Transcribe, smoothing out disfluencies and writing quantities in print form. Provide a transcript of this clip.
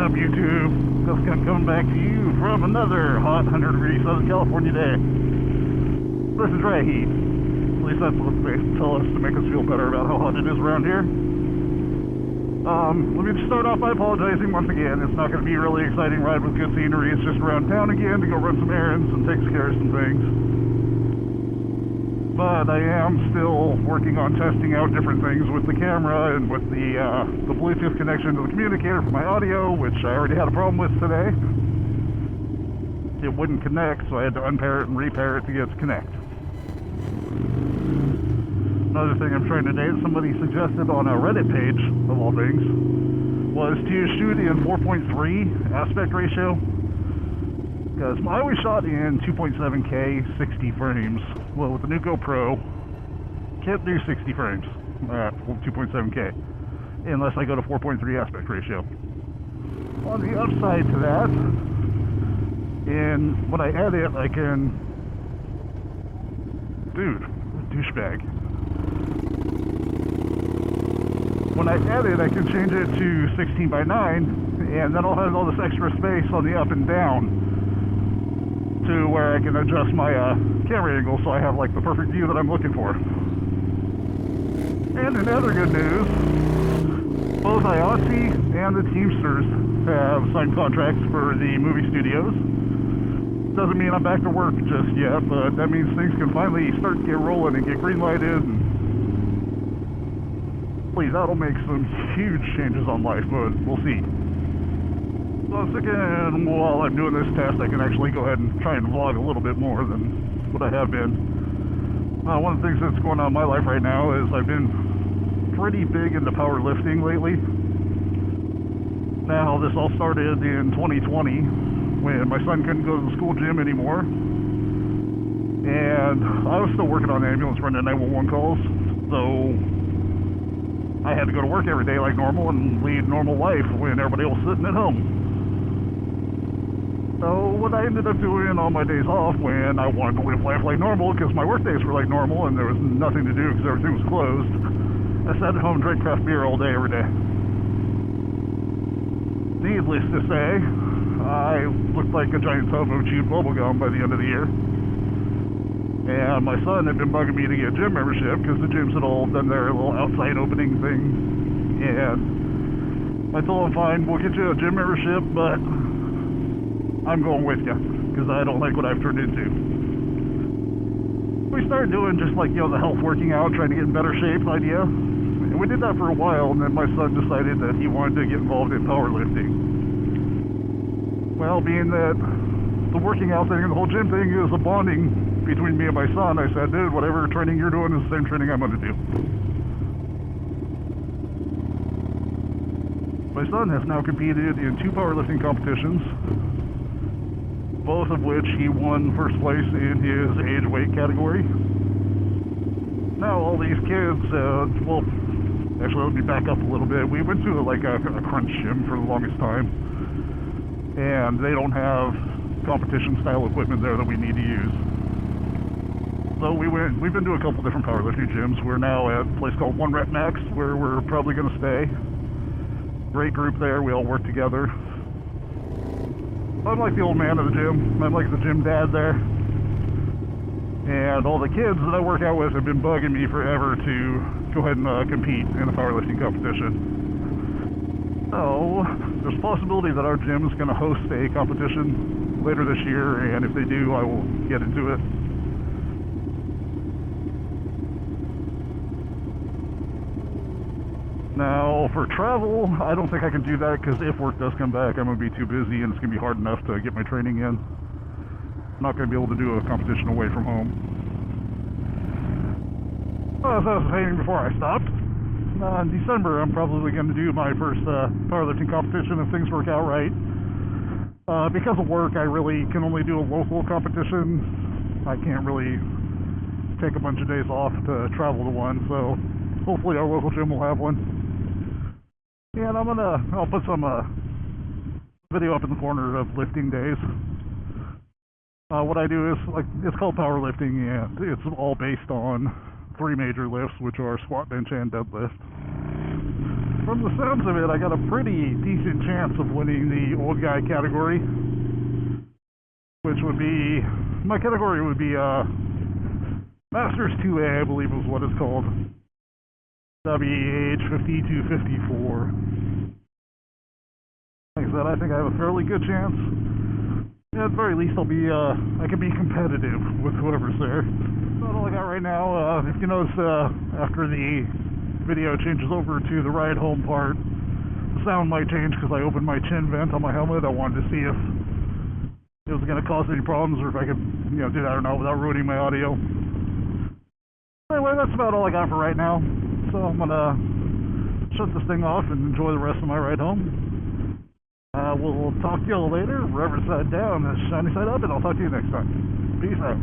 up, YouTube? Just coming back to you from another hot 100-degree Southern California day. This is dry heat. At least that's what they tell us to make us feel better about how hot it is around here. Let me just start off by apologizing once again. It's not going to be a really exciting ride with good scenery. It's just around town again to go run some errands and take care of some things. But I am still working on testing out different things with the camera and with the Bluetooth connection to the communicator for my audio, which I already had a problem with today. It wouldn't connect, so I had to unpair it and repair it to get it to connect. Another thing I'm trying today that somebody suggested on a Reddit page, of all things, was to shoot in 4.3 aspect ratio. Because I always shot in 2.7K, 60 frames. Well, with the new GoPro, can't do 60 frames at 2.7K unless I go to 4.3 aspect ratio. On the upside to that, when I edit, I can... Dude, douchebag. When I edit, I can change it to 16:9, and then I'll have all this extra space on the up and down to where I can adjust my camera angle so I have like the perfect view that I'm looking for. And in other good news, both IATSE and the Teamsters have signed contracts for the movie studios. Doesn't mean I'm back to work just yet, but that means things can finally start to get rolling and get green lighted. And please, that'll make some huge changes on life, but we'll see. So I was thinking, while I'm doing this test, I can actually go ahead and try and vlog a little bit more than what I have been. One of the things that's going on in my life right now is I've been pretty big into powerlifting lately. Now, this all started in 2020 when my son couldn't go to the school gym anymore. And I was still working on the ambulance running 911 calls, so I had to go to work every day like normal and lead normal life when everybody else was sitting at home. So what I ended up doing on my days off when I wanted to live life like normal, because my work days were like normal and there was nothing to do because everything was closed, I sat at home and drank craft beer all day every day. Needless to say, I looked like a giant tub of chewed bubblegum by the end of the year. And my son had been bugging me to get a gym membership because the gyms had all done their little outside opening thing. And I told him, fine, we'll get you a gym membership, but I'm going with you because I don't like what I've turned into. We started doing just like, the health working out, trying to get in better shape idea. And we did that for a while, and then my son decided that he wanted to get involved in powerlifting. Well, being that the working out thing and the whole gym thing is a bonding between me and my son, I said, dude, whatever training you're doing is the same training I'm going to do. My son has now competed in 2 powerlifting competitions, both of which he won first place in his age weight category. Now all these kids, well, actually let me back up a little bit. We went to like a crunch gym for the longest time, and they don't have competition style equipment there that we need to use. So we've been to a couple different powerlifting gyms. We're now at a place called One Rep Max, where we're probably going to stay. Great group there, we all work together. I'm like the old man of the gym. I'm like the gym dad there. And all the kids that I work out with have been bugging me forever to go ahead and compete in a powerlifting competition. So there's a possibility that our gym is going to host a competition later this year, and if they do, I will get into it. Now, for travel, I don't think I can do that because if work does come back, I'm going to be too busy and it's going to be hard enough to get my training in. I'm not going to be able to do a competition away from home. As I was saying before I stopped, in December I'm probably going to do my first powerlifting competition if things work out right. Because of work, I really can only do a local competition. I can't really take a bunch of days off to travel to one, so hopefully our local gym will have one. And I'll put some video up in the corner of lifting days. What I do is, it's called powerlifting, and it's all based on 3 major lifts, which are squat, bench, and deadlift. from the sounds of it, I got a pretty decent chance of winning the old guy category, which would be, my category would be Masters 2A, I believe is what it's called. That'd be age 50 to 54. Like I said, I think I have a fairly good chance. Yeah, at the very least, I can be competitive with whoever's there. That's all I got right now. If you notice, after the video changes over to the ride home part, the sound might change because I opened my chin vent on my helmet. I wanted to see if it was going to cause any problems or if I could, do that or not without ruining my audio. Anyway, that's about all I got for right now. So I'm going to shut this thing off and enjoy the rest of my ride home. We'll talk to y'all later. Rubber side down, shiny side up, and I'll talk to you next time. Peace out.